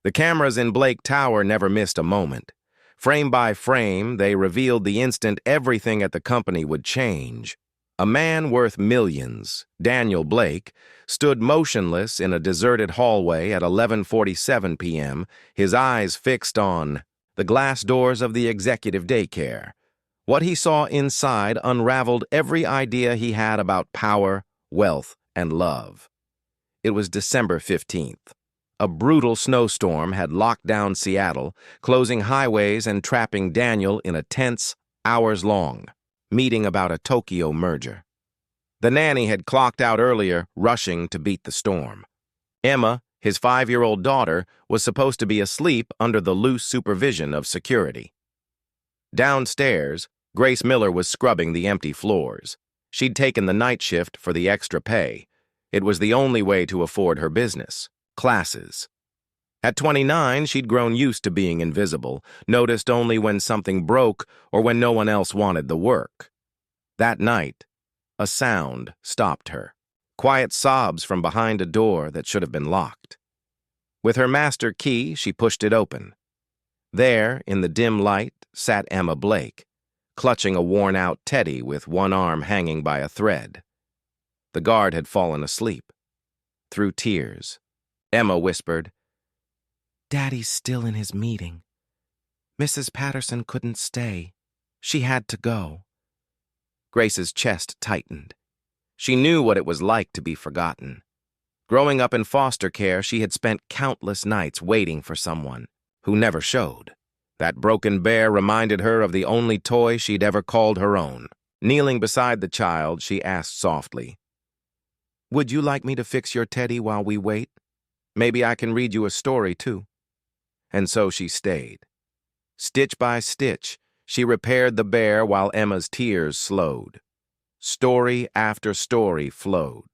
The cameras in Blake Tower never missed a moment. Frame by frame, they revealed the instant everything at the company would change. A man worth millions, Daniel Blake, stood motionless in a deserted hallway at 11:47 p.m., his eyes fixed on the glass doors of the executive daycare. What he saw inside unraveled every idea he had about power, wealth, and love. It was December 15th. A brutal snowstorm had locked down Seattle, closing highways and trapping Daniel in a tense, hours-long meeting about a Tokyo merger. The nanny had clocked out earlier, rushing to beat the storm. Emma, his 5-year-old daughter, was supposed to be asleep under the loose supervision of security. Downstairs, Grace Miller was scrubbing the empty floors. She'd taken the night shift for the extra pay. It was the only way to afford her business, classes. At 29, she'd grown used to being invisible, noticed only when something broke or when no one else wanted the work. That night, a sound stopped her. Quiet sobs from behind a door that should have been locked. With her master key, she pushed it open. There, in the dim light, sat Emma Blake, clutching a worn-out teddy with one arm hanging by a thread. The guard had fallen asleep. Through tears, Emma whispered, "Daddy's still in his meeting. Mrs. Patterson couldn't stay. She had to go." Grace's chest tightened. She knew what it was like to be forgotten. Growing up in foster care, she had spent countless nights waiting for someone who never showed. That broken bear reminded her of the only toy she'd ever called her own. Kneeling beside the child, she asked softly, "Would you like me to fix your teddy while we wait? Maybe I can read you a story, too." And so she stayed. Stitch by stitch, she repaired the bear while Emma's tears slowed. Story after story flowed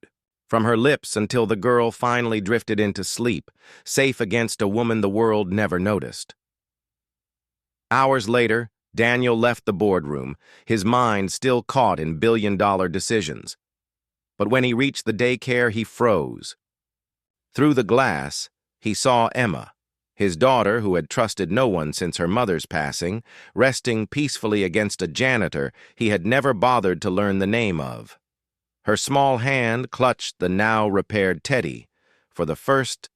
from her lips until the girl finally drifted into sleep, safe against a woman the world never noticed. Hours later, Daniel left the boardroom, his mind still caught in billion-dollar decisions. But when he reached the daycare, he froze. Through the glass, he saw Emma, his daughter who had trusted no one since her mother's passing, resting peacefully against a janitor he had never bothered to learn the name of. Her small hand clutched the now-repaired teddy. For the first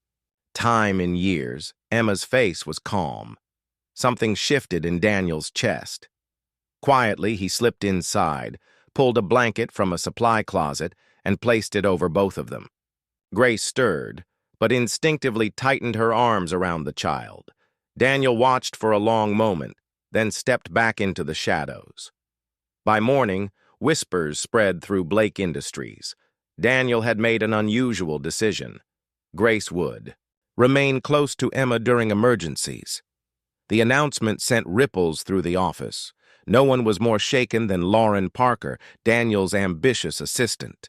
time in years, Emma's face was calm. Something shifted in Daniel's chest. Quietly, he slipped inside, pulled a blanket from a supply closet, and placed it over both of them. Grace stirred, but instinctively tightened her arms around the child. Daniel watched for a long moment, then stepped back into the shadows. By morning, whispers spread through Blake Industries. Daniel had made an unusual decision. Grace would remain close to Emma during emergencies. The announcement sent ripples through the office. No one was more shaken than Lauren Parker, Daniel's ambitious assistant.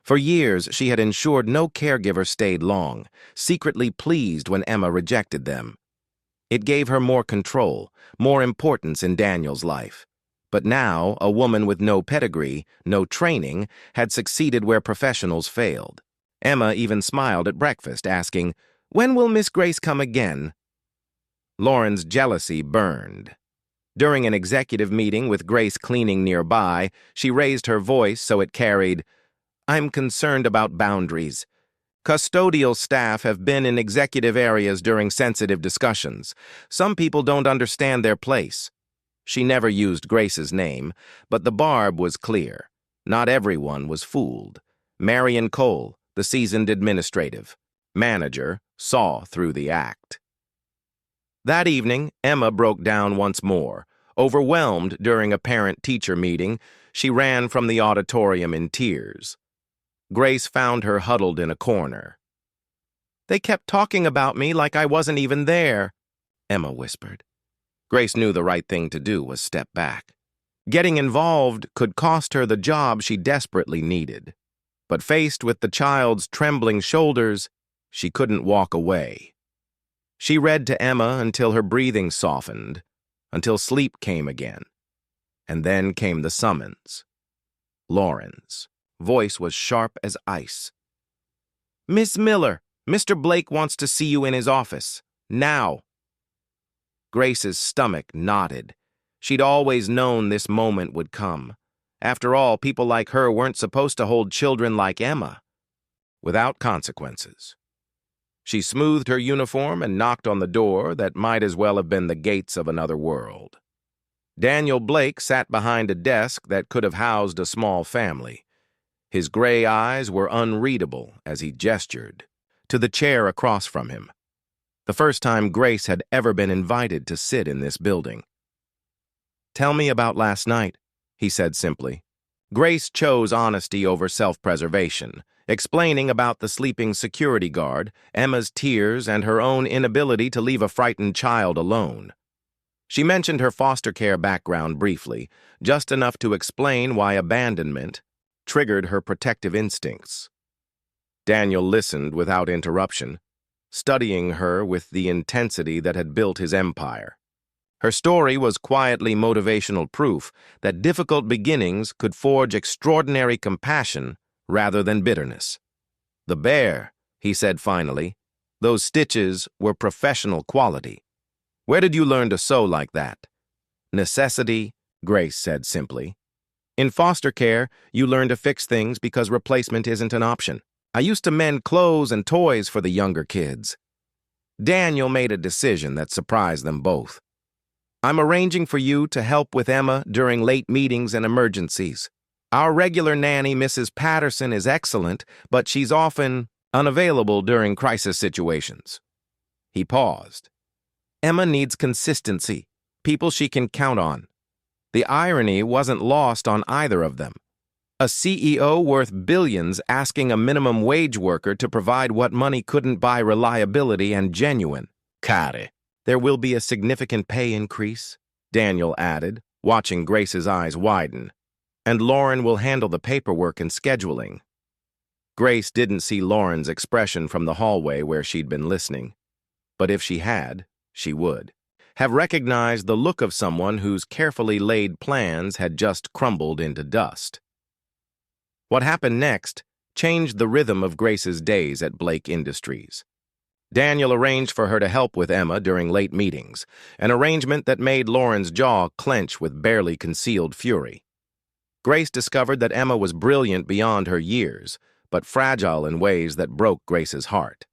For years, she had ensured no caregiver stayed long, secretly pleased when Emma rejected them. It gave her more control, more importance in Daniel's life. But now, a woman with no pedigree, no training, had succeeded where professionals failed. Emma even smiled at breakfast, asking, "When will Miss Grace come again?" Lauren's jealousy burned. During an executive meeting with Grace cleaning nearby, she raised her voice so it carried, "I'm concerned about boundaries. Custodial staff have been in executive areas during sensitive discussions. Some people don't understand their place." She never used Grace's name, but the barb was clear. Not everyone was fooled. Marion Cole, the seasoned administrative manager, saw through the act. That evening, Emma broke down once more. Overwhelmed during a parent-teacher meeting, she ran from the auditorium in tears. Grace found her huddled in a corner. "They kept talking about me like I wasn't even there," Emma whispered. Grace knew the right thing to do was step back. Getting involved could cost her the job she desperately needed. But faced with the child's trembling shoulders, she couldn't walk away. She read to Emma until her breathing softened, until sleep came again. And then came the summons. Lauren's voice was sharp as ice. "Miss Miller, Mr. Blake wants to see you in his office, Now. Grace's stomach knotted. She'd always known this moment would come. After all, people like her weren't supposed to hold children like Emma, without consequences. She smoothed her uniform and knocked on the door that might as well have been the gates of another world. Daniel Blake sat behind a desk that could have housed a small family. His gray eyes were unreadable as he gestured to the chair across from him. The first time Grace had ever been invited to sit in this building. "Tell me about last night," he said simply. Grace chose honesty over self-preservation, explaining about the sleeping security guard, Emma's tears, and her own inability to leave a frightened child alone. She mentioned her foster care background briefly, just enough to explain why abandonment triggered her protective instincts. Daniel listened without interruption, studying her with the intensity that had built his empire. Her story was quietly motivational proof that difficult beginnings could forge extraordinary compassion rather than bitterness. "The bear," he said finally, "those stitches were professional quality. Where did you learn to sew like that?" "Necessity," Grace said simply. "In foster care, you learn to fix things because replacement isn't an option. I used to mend clothes and toys for the younger kids." Daniel made a decision that surprised them both. "I'm arranging for you to help with Emma during late meetings and emergencies. Our regular nanny, Mrs. Patterson, is excellent, but she's often unavailable during crisis situations." He paused. "Emma needs consistency, people she can count on." The irony wasn't lost on either of them. A CEO worth billions asking a minimum wage worker to provide what money couldn't buy: reliability and genuine care. "There will be a significant pay increase," Daniel added, watching Grace's eyes widen. "And Lauren will handle the paperwork and scheduling." Grace didn't see Lauren's expression from the hallway where she'd been listening. But if she had, she would have recognized the look of someone whose carefully laid plans had just crumbled into dust. What happened next changed the rhythm of Grace's days at Blake Industries. Daniel arranged for her to help with Emma during late meetings, an arrangement that made Lauren's jaw clench with barely concealed fury. Grace discovered that Emma was brilliant beyond her years, but fragile in ways that broke Grace's heart.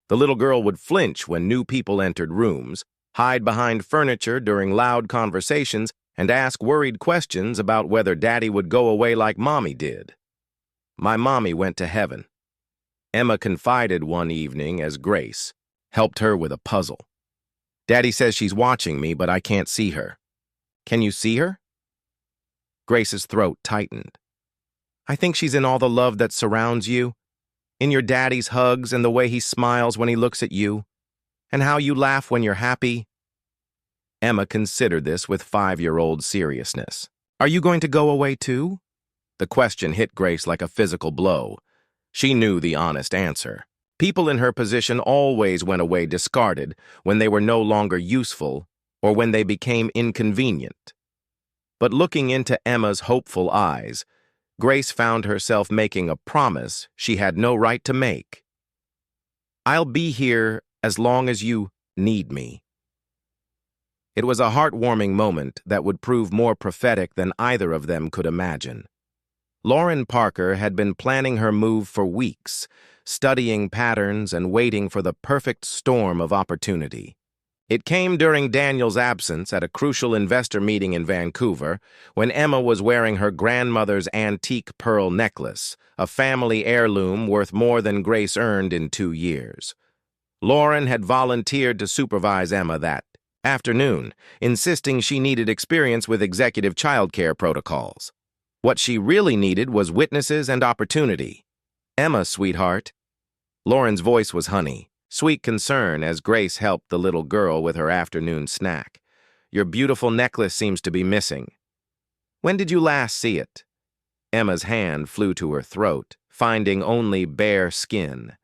The little girl would flinch when new people entered rooms, hide behind furniture during loud conversations, and ask worried questions about whether Daddy would go away like Mommy did. "My mommy went to heaven," Emma confided one evening as Grace helped her with a puzzle. "Daddy says she's watching me, but I can't see her. Can you see her?" Grace's throat tightened. "I think she's in all the love that surrounds you, in your daddy's hugs and the way he smiles when he looks at you, and how you laugh when you're happy." Emma considered this with 5-year-old seriousness. "Are you going to go away too?" The question hit Grace like a physical blow. She knew the honest answer. People in her position always went away discarded when they were no longer useful or when they became inconvenient. But looking into Emma's hopeful eyes, Grace found herself making a promise she had no right to make. "I'll be here as long as you need me." It was a heartwarming moment that would prove more prophetic than either of them could imagine. Lauren Parker had been planning her move for weeks, studying patterns and waiting for the perfect storm of opportunity. It came during Daniel's absence at a crucial investor meeting in Vancouver, when Emma was wearing her grandmother's antique pearl necklace, a family heirloom worth more than Grace earned in 2 years. Lauren had volunteered to supervise Emma that afternoon, insisting she needed experience with executive childcare protocols. What she really needed was witnesses and opportunity. "Emma, sweetheart." Lauren's voice was honey, sweet concern as Grace helped the little girl with her afternoon snack. "Your beautiful necklace seems to be missing. When did you last see it?" Emma's hand flew to her throat, finding only bare skin.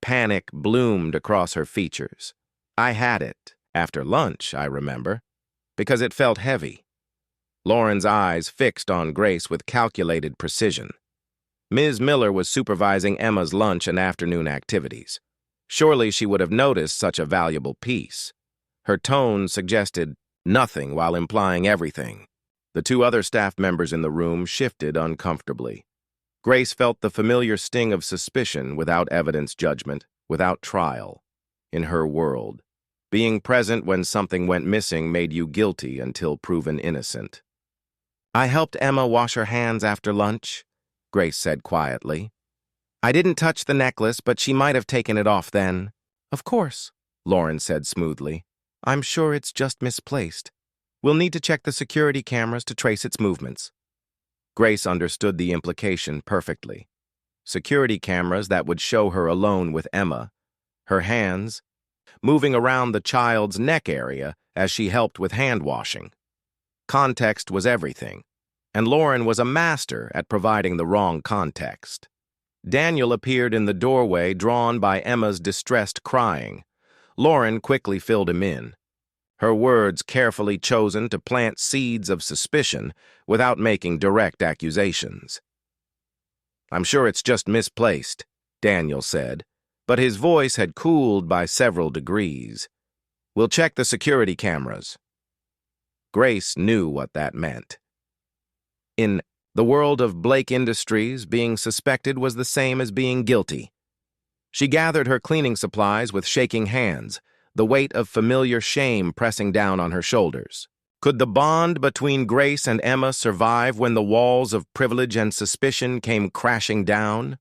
Panic bloomed across her features. "I had it after lunch, I remember, because it felt heavy." Lauren's eyes fixed on Grace with calculated precision. Ms. Miller was supervising Emma's lunch and afternoon activities. Surely she would have noticed such a valuable piece. Her tone suggested nothing while implying everything. The two other staff members in the room shifted uncomfortably. Grace felt the familiar sting of suspicion without evidence judgment, without trial. In her world, being present when something went missing made you guilty until proven innocent. "I helped Emma wash her hands after lunch," Grace said quietly. "I didn't touch the necklace, but she might have taken it off then." "Of course," Lauren said smoothly. "I'm sure it's just misplaced. We'll need to check the security cameras to trace its movements." Grace understood the implication perfectly. Security cameras that would show her alone with Emma, her hands, moving around the child's neck area as she helped with hand washing. Context was everything, and Lauren was a master at providing the wrong context. Daniel appeared in the doorway, drawn by Emma's distressed crying. Lauren quickly filled him in, her words carefully chosen to plant seeds of suspicion without making direct accusations. "I'm sure it's just misplaced," Daniel said, but his voice had cooled by several degrees. "We'll check the security cameras." Grace knew what that meant. In the world of Blake Industries, being suspected was the same as being guilty. She gathered her cleaning supplies with shaking hands, the weight of familiar shame pressing down on her shoulders. Could the bond between Grace and Emma survive when the walls of privilege and suspicion came crashing down?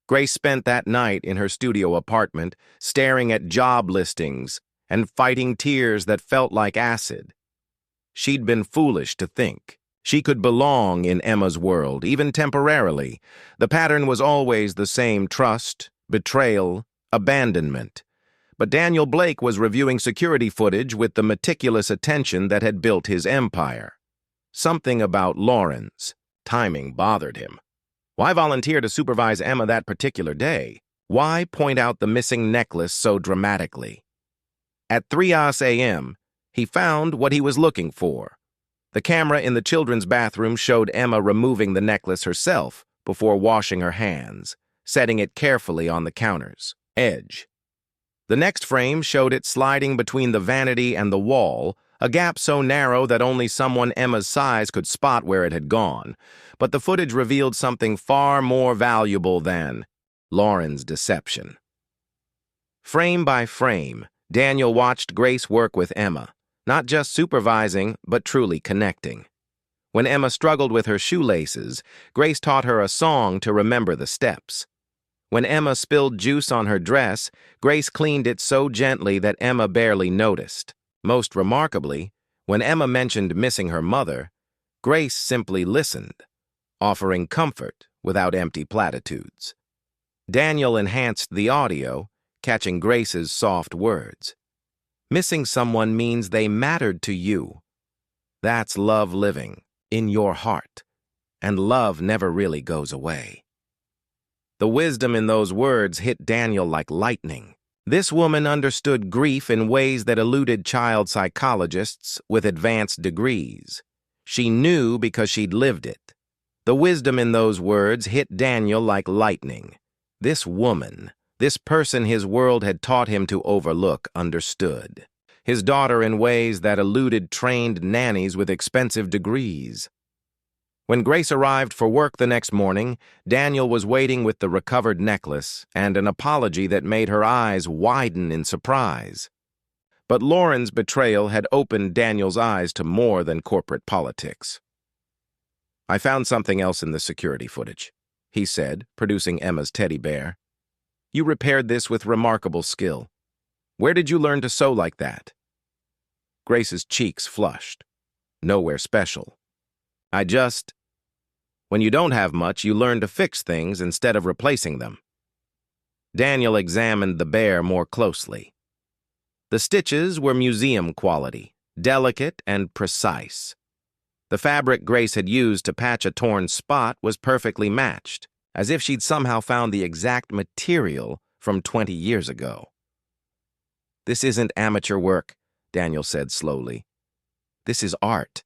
Grace spent that night in her studio apartment, staring at job listings and fighting tears that felt like acid. She'd been foolish to think she could belong in Emma's world, even temporarily. The pattern was always the same: trust, betrayal, abandonment. But Daniel Blake was reviewing security footage with the meticulous attention that had built his empire. Something about Lauren's timing bothered him. Why volunteer to supervise Emma that particular day? Why point out the missing necklace so dramatically? At 3 a.m., he found what he was looking for. The camera in the children's bathroom showed Emma removing the necklace herself before washing her hands, setting it carefully on the counter's edge. The next frame showed it sliding between the vanity and the wall, a gap so narrow that only someone Emma's size could spot where it had gone. But the footage revealed something far more valuable than Lauren's deception. Frame by frame, Daniel watched Grace work with Emma, not just supervising, but truly connecting. When Emma struggled with her shoelaces, Grace taught her a song to remember the steps. When Emma spilled juice on her dress, Grace cleaned it so gently that Emma barely noticed. Most remarkably, when Emma mentioned missing her mother, Grace simply listened, offering comfort without empty platitudes. Daniel enhanced the audio, catching Grace's soft words. "Missing someone means they mattered to you. That's love living in your heart, and love never really goes away." The wisdom in those words hit Daniel like lightning. This woman understood grief in ways that eluded child psychologists with advanced degrees. She knew because she'd lived it. The wisdom in those words hit Daniel like lightning. This woman, this person his world had taught him to overlook, understood his daughter in ways that eluded trained nannies with expensive degrees. When Grace arrived for work the next morning, Daniel was waiting with the recovered necklace and an apology that made her eyes widen in surprise. But Lauren's betrayal had opened Daniel's eyes to more than corporate politics. "I found something else in the security footage," he said, producing Emma's teddy bear. "You repaired this with remarkable skill. Where did you learn to sew like that?" Grace's cheeks flushed. "Nowhere special. When you don't have much, you learn to fix things instead of replacing them." Daniel examined the bear more closely. The stitches were museum quality, delicate and precise. The fabric Grace had used to patch a torn spot was perfectly matched, as if she'd somehow found the exact material from 20 years ago. "This isn't amateur work," Daniel said slowly. "This is art."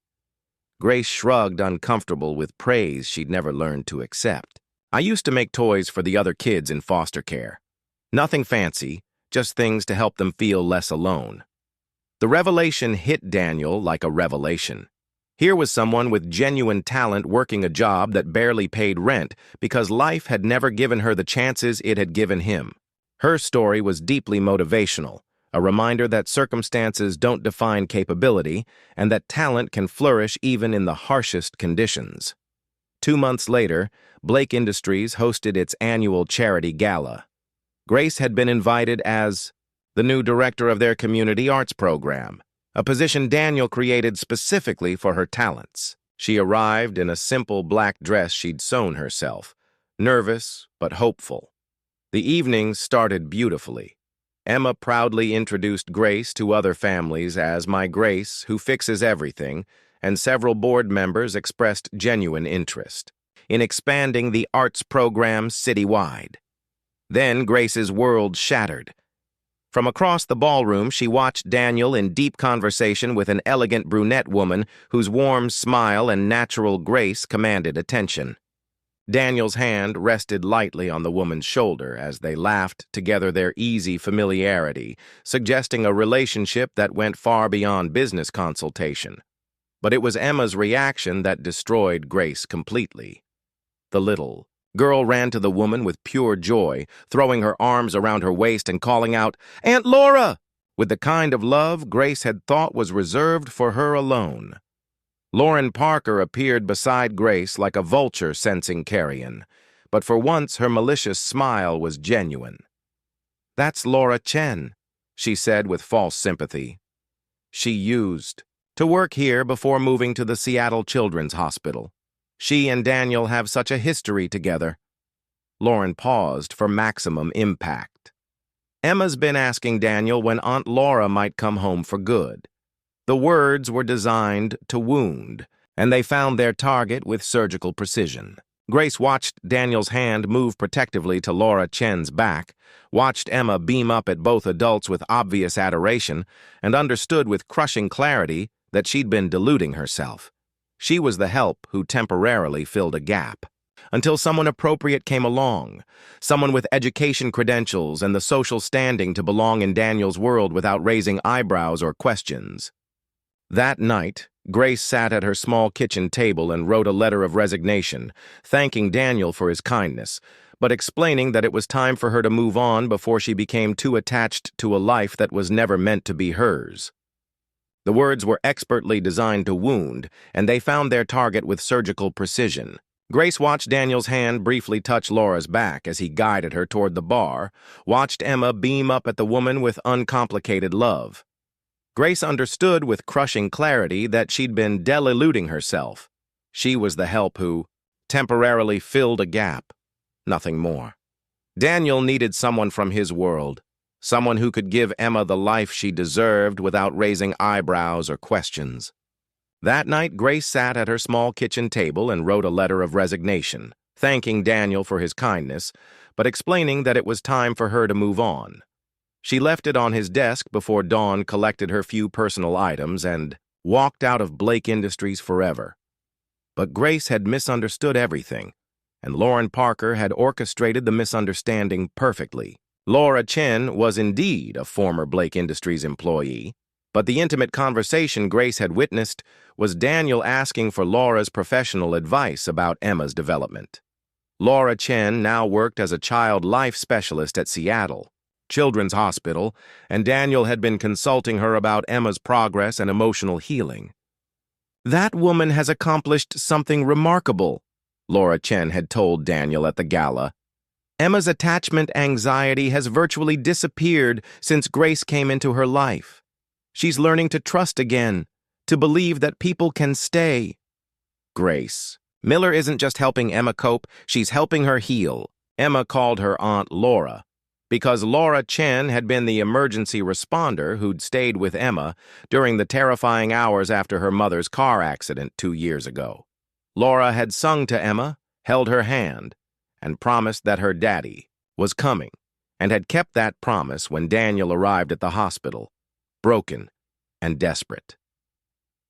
Grace shrugged, uncomfortable with praise she'd never learned to accept. "I used to make toys for the other kids in foster care. Nothing fancy, just things to help them feel less alone. The revelation hit Daniel like a revelation. Here was someone with genuine talent working a job that barely paid rent because life had never given her the chances it had given him. Her story was deeply motivational, a reminder that circumstances don't define capability and that talent can flourish even in the harshest conditions. 2 months later, Blake Industries hosted its annual charity gala. Grace had been invited as the new director of their community arts program, a position Daniel created specifically for her talents. She arrived in a simple black dress she'd sewn herself, nervous but hopeful. The evening started beautifully. Emma proudly introduced Grace to other families as my Grace, who fixes everything, and several board members expressed genuine interest in expanding the arts program citywide. Then Grace's world shattered. From across the ballroom, she watched Daniel in deep conversation with an elegant brunette woman whose warm smile and natural grace commanded attention. Daniel's hand rested lightly on the woman's shoulder as they laughed together, their easy familiarity, suggesting a relationship that went far beyond business consultation. But it was Emma's reaction that destroyed Grace completely. The little girl ran to the woman with pure joy, throwing her arms around her waist and calling out, "Aunt Laura!" with the kind of love Grace had thought was reserved for her alone. Lauren Parker appeared beside Grace like a vulture sensing carrion, but for once her malicious smile was genuine. "That's Laura Chen," she said with false sympathy. "She used to work here before moving to the Seattle Children's Hospital. She and Daniel have such a history together." Lauren paused for maximum impact. Emma's been asking Daniel when Aunt Laura might come home for good. The words were designed to wound, and they found their target with surgical precision. Grace watched Daniel's hand move protectively to Laura Chen's back, watched Emma beam up at both adults with obvious adoration, and understood with crushing clarity that she'd been deluding herself. She was the help who temporarily filled a gap. Until someone appropriate came along, someone with education credentials and the social standing to belong in Daniel's world without raising eyebrows or questions. That night, Grace sat at her small kitchen table and wrote a letter of resignation, thanking Daniel for his kindness, but explaining that it was time for her to move on before she became too attached to a life that was never meant to be hers. The words were expertly designed to wound, and they found their target with surgical precision. Grace watched Daniel's hand briefly touch Laura's back as he guided her toward the bar, watched Emma beam up at the woman with uncomplicated love. Grace understood with crushing clarity that she'd been deluding herself. She was the help who temporarily filled a gap, nothing more. Daniel needed someone from his world, someone who could give Emma the life she deserved without raising eyebrows or questions. That night, Grace sat at her small kitchen table and wrote a letter of resignation, thanking Daniel for his kindness, but explaining that it was time for her to move on. She left it on his desk before Dawn collected her few personal items and walked out of Blake Industries forever. But Grace had misunderstood everything, and Lauren Parker had orchestrated the misunderstanding perfectly. Laura Chen was indeed a former Blake Industries employee, but the intimate conversation Grace had witnessed was Daniel asking for Laura's professional advice about Emma's development. Laura Chen now worked as a child life specialist at Seattle Children's Hospital, and Daniel had been consulting her about Emma's progress and emotional healing. "That woman has accomplished something remarkable," Laura Chen had told Daniel at the gala. "Emma's attachment anxiety has virtually disappeared since Grace came into her life. She's learning to trust again, to believe that people can stay." Grace. Miller isn't just helping Emma cope, she's helping her heal. Emma called her Aunt Laura, because Laura Chen had been the emergency responder who'd stayed with Emma during the terrifying hours after her mother's car accident 2 years ago. Laura had sung to Emma, held her hand, and promised that her daddy was coming, and had kept that promise when Daniel arrived at the hospital, broken and desperate.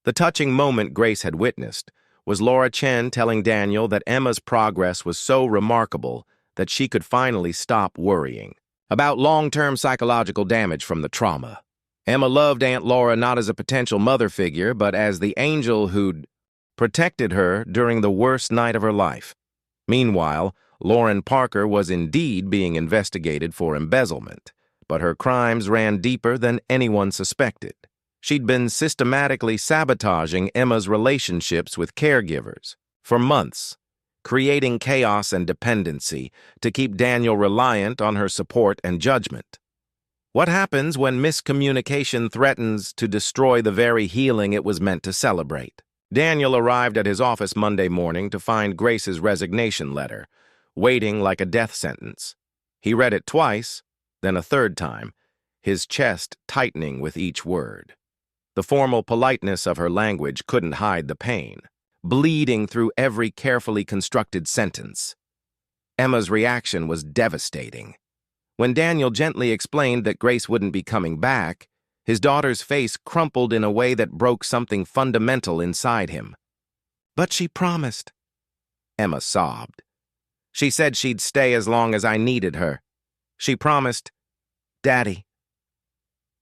The touching moment Grace had witnessed was Laura Chen telling Daniel that Emma's progress was so remarkable that she could finally stop worrying. about long-term psychological damage from the trauma. Emma loved Aunt Laura not as a potential mother figure, but as the angel who'd protected her during the worst night of her life. Meanwhile, Lauren Parker was indeed being investigated for embezzlement, but her crimes ran deeper than anyone suspected. She'd been systematically sabotaging Emma's relationships with caregivers for months, creating chaos and dependency to keep Daniel reliant on her support and judgment. What happens when miscommunication threatens to destroy the very healing it was meant to celebrate? Daniel arrived at his office Monday morning to find Grace's resignation letter, waiting like a death sentence. He read it twice, then a third time, his chest tightening with each word. The formal politeness of her language couldn't hide the pain, bleeding through every carefully constructed sentence. Emma's reaction was devastating. When Daniel gently explained that Grace wouldn't be coming back, his daughter's face crumpled in a way that broke something fundamental inside him. "But she promised," Emma sobbed. "She said she'd stay as long as I needed her. She promised, Daddy."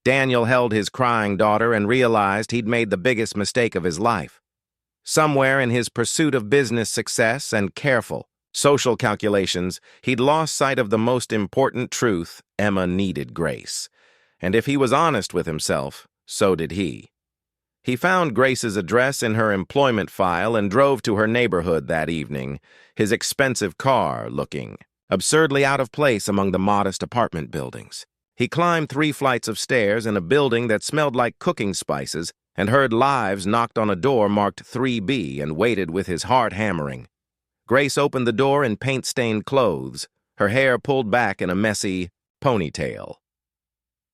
Daniel held his crying daughter and realized he'd made the biggest mistake of his life. Somewhere in his pursuit of business success and careful social calculations, he'd lost sight of the most important truth: Emma needed Grace. And if he was honest with himself, so did he. He found Grace's address in her employment file and drove to her neighborhood that evening, his expensive car looking absurdly out of place among the modest apartment buildings. He climbed 3 flights of stairs in a building that smelled like cooking spices and heard Lives knocked on a door marked 3B and waited with his heart hammering. Grace opened the door in paint-stained clothes, her hair pulled back in a messy ponytail.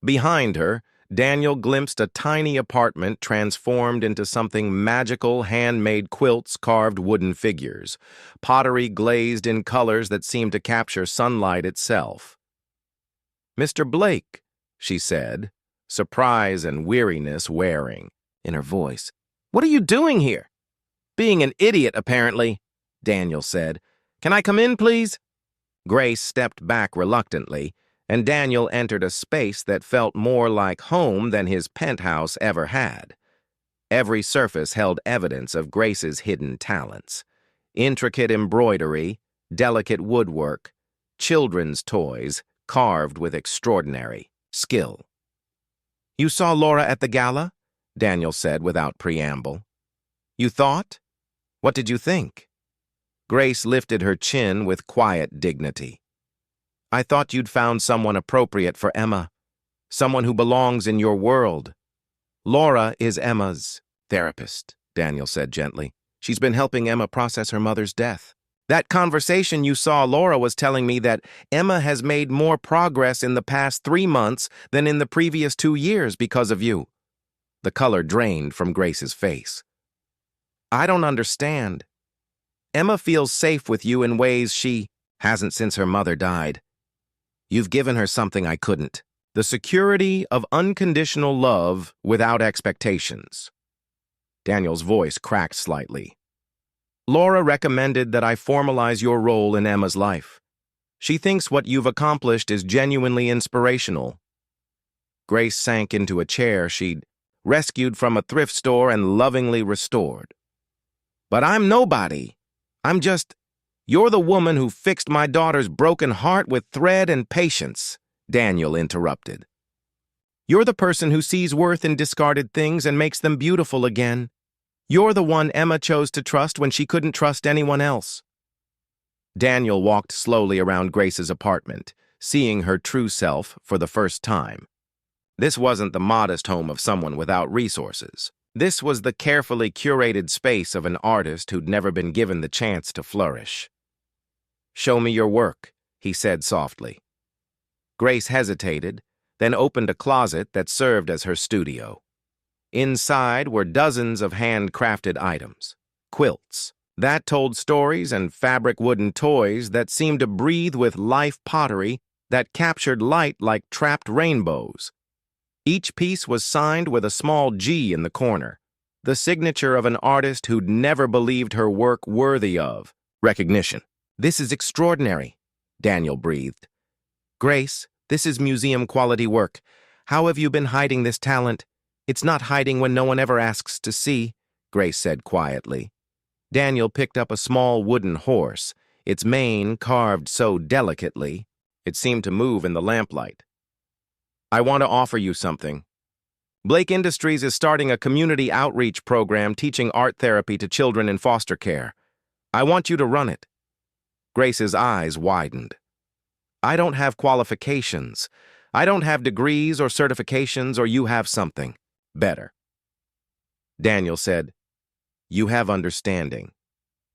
Behind her, Daniel glimpsed a tiny apartment transformed into something magical: handmade quilts, carved wooden figures, pottery glazed in colors that seemed to capture sunlight itself. "Mr. Blake," she said, surprise and weariness wearing in her voice. "What are you doing here?" "Being an idiot, apparently," Daniel said. "Can I come in, please?" Grace stepped back reluctantly, and Daniel entered a space that felt more like home than his penthouse ever had. Every surface held evidence of Grace's hidden talents: intricate embroidery, delicate woodwork, children's toys carved with extraordinary skill. "You saw Laura at the gala?" Daniel said without preamble. "You thought? What did you think?" Grace lifted her chin with quiet dignity. "I thought you'd found someone appropriate for Emma, someone who belongs in your world." "Laura is Emma's therapist," Daniel said gently. "She's been helping Emma process her mother's death. That conversation you saw Laura was telling me that Emma has made more progress in the past 3 months than in the previous 2 years because of you." The color drained from Grace's face. "I don't understand. Emma feels safe with you in ways she hasn't since her mother died. You've given her something I couldn't: the security of unconditional love without expectations." Daniel's voice cracked slightly. "Laura recommended that I formalize your role in Emma's life. She thinks what you've accomplished is genuinely inspirational." Grace sank into a chair she'd rescued from a thrift store and lovingly restored. "But I'm nobody. I'm just... You're the woman who fixed my daughter's broken heart with thread and patience," Daniel interrupted. "You're the person who sees worth in discarded things and makes them beautiful again. You're the one Emma chose to trust when she couldn't trust anyone else." Daniel walked slowly around Grace's apartment, seeing her true self for the first time. This wasn't the modest home of someone without resources. This was the carefully curated space of an artist who'd never been given the chance to flourish. "Show me your work," he said softly. Grace hesitated, then opened a closet that served as her studio. Inside were dozens of handcrafted items: quilts that told stories and fabric wooden toys that seemed to breathe with life, pottery that captured light like trapped rainbows. Each piece was signed with a small G in the corner, the signature of an artist who'd never believed her work worthy of recognition. "This is extraordinary," Daniel breathed. "Grace, This is museum-quality work. How have you been hiding this talent? It's not hiding when no one ever asks to see, Grace said quietly. Daniel picked up a small wooden horse, its mane carved so delicately, it seemed to move in the lamplight. I want to offer you something. Blake Industries is starting a community outreach program teaching art therapy to children in foster care. I want you to run it. Grace's eyes widened. I don't have qualifications. I don't have degrees or certifications, or you have something better. Daniel said, You have understanding.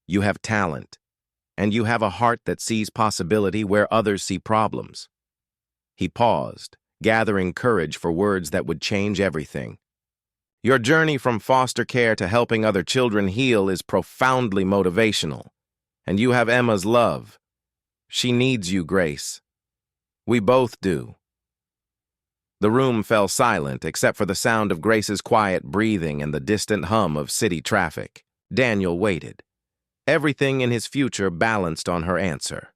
You have talent. And you have a heart that sees possibility where others see problems. He paused, gathering courage for words that would change everything. Your journey from foster care to helping other children heal is profoundly motivational. And you have Emma's love. She needs you, Grace. We both do. The room fell silent except for the sound of Grace's quiet breathing and the distant hum of city traffic. Daniel waited. Everything in his future balanced on her answer.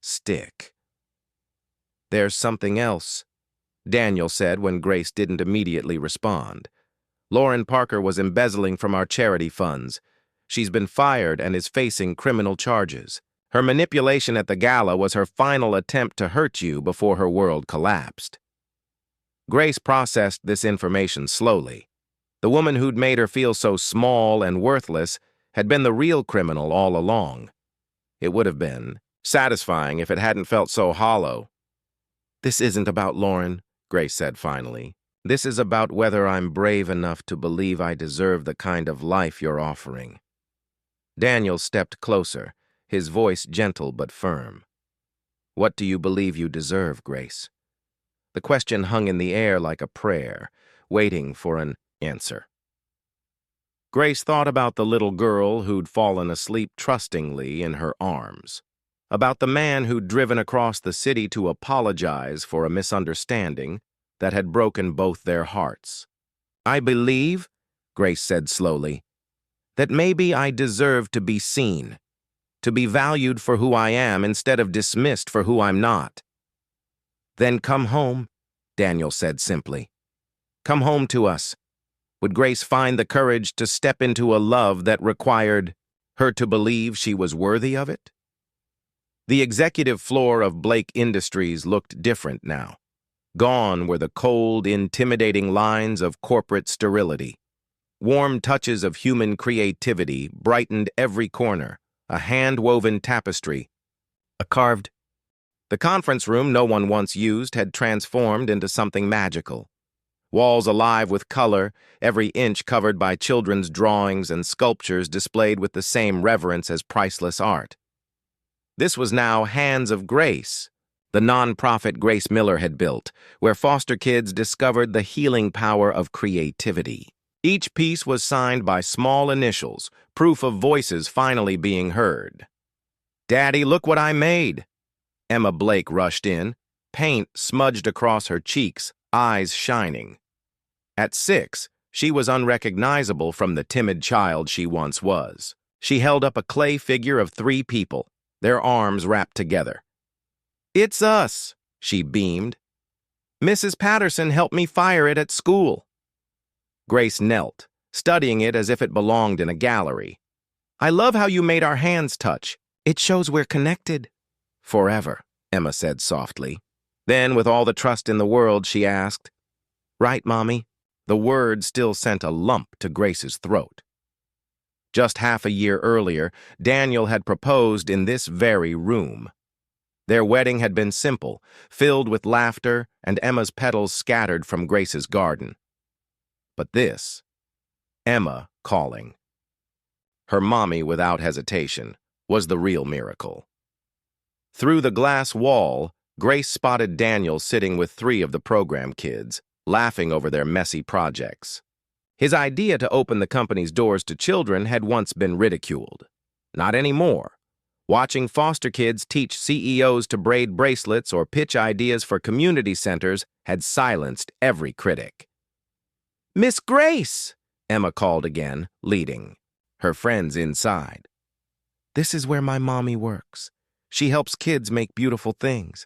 Stick. There's something else, Daniel said when Grace didn't immediately respond. Lauren Parker was embezzling from our charity funds. She's been fired and is facing criminal charges. Her manipulation at the gala was her final attempt to hurt you before her world collapsed. Grace processed this information slowly. The woman who'd made her feel so small and worthless had been the real criminal all along. It would have been satisfying if it hadn't felt so hollow. This isn't about Lauren, Grace said finally. This is about whether I'm brave enough to believe I deserve the kind of life you're offering. Daniel stepped closer, his voice gentle but firm. What do you believe you deserve, Grace? The question hung in the air like a prayer, waiting for an answer. Grace thought about the little girl who'd fallen asleep trustingly in her arms, about the man who'd driven across the city to apologize for a misunderstanding that had broken both their hearts. I believe, Grace said slowly, that maybe I deserve to be seen, to be valued for who I am instead of dismissed for who I'm not. Then come home, Daniel said simply. Come home to us. Would Grace find the courage to step into a love that required her to believe she was worthy of it? The executive floor of Blake Industries looked different now. Gone were the cold, intimidating lines of corporate sterility. Warm touches of human creativity brightened every corner, a hand-woven tapestry, a carved. The conference room no one once used had transformed into something magical. Walls alive with color, every inch covered by children's drawings and sculptures displayed with the same reverence as priceless art. This was now Hands of Grace, the non-profit Grace Miller had built, where foster kids discovered the healing power of creativity. Each piece was signed by small initials, proof of voices finally being heard. Daddy, look what I made! Emma Blake rushed in, paint smudged across her cheeks, eyes shining. At 6, she was unrecognizable from the timid child she once was. She held up a clay figure of 3 people, their arms wrapped together. It's us, she beamed. Mrs. Patterson helped me fire it at school. Grace knelt, studying it as if it belonged in a gallery. I love how you made our hands touch. It shows we're connected. Forever, Emma said softly. Then, with all the trust in the world, she asked, Right, Mommy? The word still sent a lump to Grace's throat. Just half a year earlier, Daniel had proposed in this very room. Their wedding had been simple, filled with laughter and Emma's petals scattered from Grace's garden. But this, Emma calling, her mommy without hesitation, was the real miracle. Through the glass wall, Grace spotted Daniel sitting with 3 of the program kids, laughing over their messy projects. His idea to open the company's doors to children had once been ridiculed. Not anymore. Watching foster kids teach CEOs to braid bracelets or pitch ideas for community centers had silenced every critic. Miss Grace, Emma called again, leading, her friends inside. This is where my mommy works. She helps kids make beautiful things.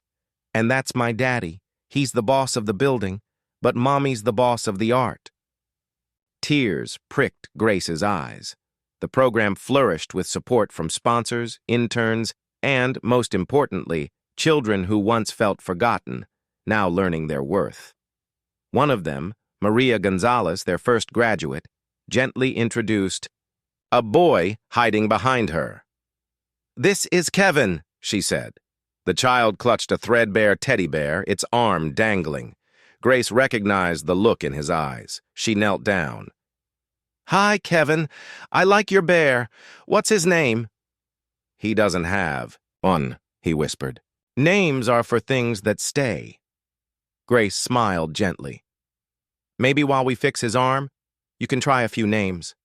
And that's my daddy. He's the boss of the building, but Mommy's the boss of the art. Tears pricked Grace's eyes. The program flourished with support from sponsors, interns, and, most importantly, children who once felt forgotten, now learning their worth. One of them, Maria Gonzalez, their first graduate, gently introduced a boy hiding behind her. "This is Kevin," she said. The child clutched a threadbare teddy bear, its arm dangling. Grace recognized the look in his eyes. She knelt down. "Hi, Kevin. I like your bear. What's his name?" "He doesn't have one," he whispered. "Names are for things that stay." Grace smiled gently. "Maybe while we fix his arm, you can try a few names.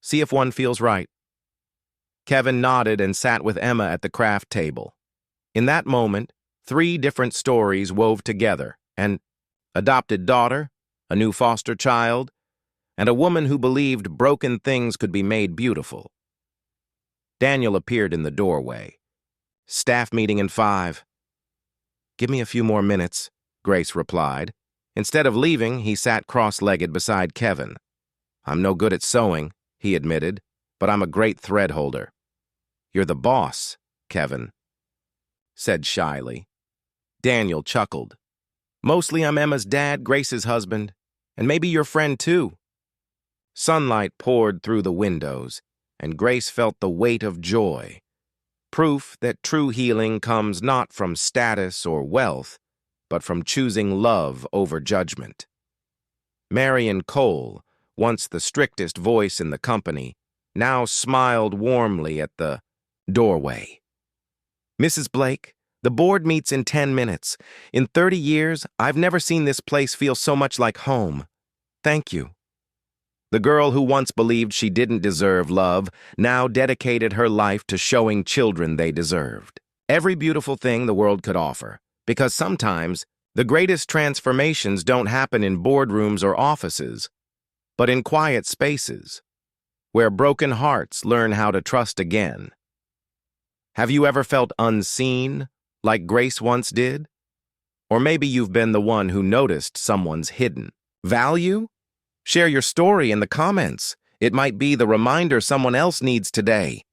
See if one feels right." Kevin nodded and sat with Emma at the craft table. In that moment, 3 different stories wove together: an adopted daughter, a new foster child, and a woman who believed broken things could be made beautiful. Daniel appeared in the doorway. "Staff meeting in 5. "Give me a few more minutes," Grace replied. Instead of leaving, he sat cross-legged beside Kevin. "I'm no good at sewing," he admitted, "but I'm a great thread holder." "You're the boss," Kevin said shyly. Daniel chuckled. "Mostly I'm Emma's dad, Grace's husband, and maybe your friend too." Sunlight poured through the windows, and Grace felt the weight of joy. Proof that true healing comes not from status or wealth, but from choosing love over judgment. Marion Cole, once the strictest voice in the company, now smiled warmly at the doorway. "Mrs. Blake, the board meets in 10 minutes. In 30 years, I've never seen this place feel so much like home. Thank you." The girl who once believed she didn't deserve love now dedicated her life to showing children they deserved every beautiful thing the world could offer, because sometimes the greatest transformations don't happen in boardrooms or offices, but in quiet spaces, where broken hearts learn how to trust again. Have you ever felt unseen, like Grace once did? Or maybe you've been the one who noticed someone's hidden value? Share your story in the comments. It might be the reminder someone else needs today.